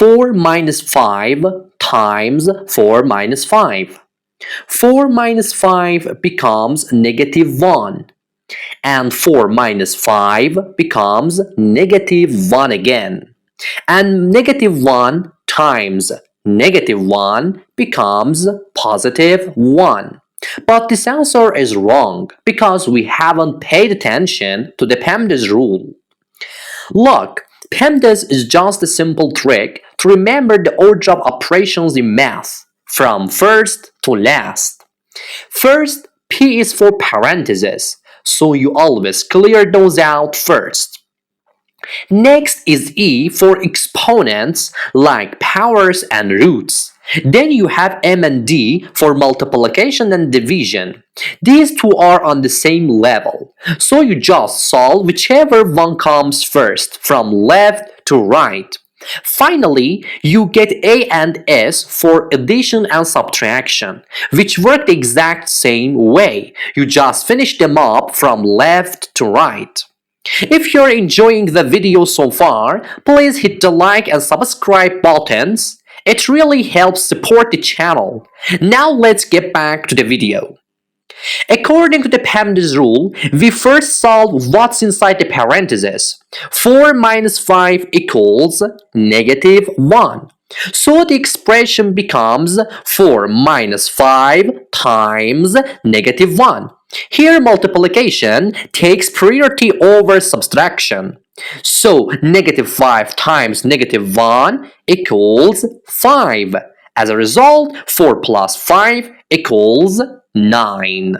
4 minus 5 times 4 minus 5. 4 minus 5 becomes negative 1. And 4 minus 5 becomes negative 1 again. And negative 1 times negative 1 becomes positive 1. But this answer is wrong because we haven't paid attention to the PEMDAS rule. Look, PEMDAS is just a simple trick to remember the order of operations in math, from first to last. First, P is for parentheses, so you always clear those out first. Next is E for exponents like powers and roots. Then you have M and D for multiplication and division. These two are on the same level, so you just solve whichever one comes first, from left to right. Finally, you get A and S for addition and subtraction, which work the exact same way. You just finish them up from left to right. If you're enjoying the video so far, please hit the like and subscribe buttons. It really helps support the channel. Now let's get back to the video. According to the PEMDAS rule, we first solve what's inside the parentheses. 4 minus 5 equals negative 1. So the expression becomes 4 minus 5 times negative 1. Here multiplication takes priority over subtraction. So negative 5 times negative 1 equals 5. As a result, 4 plus 5 equals 9.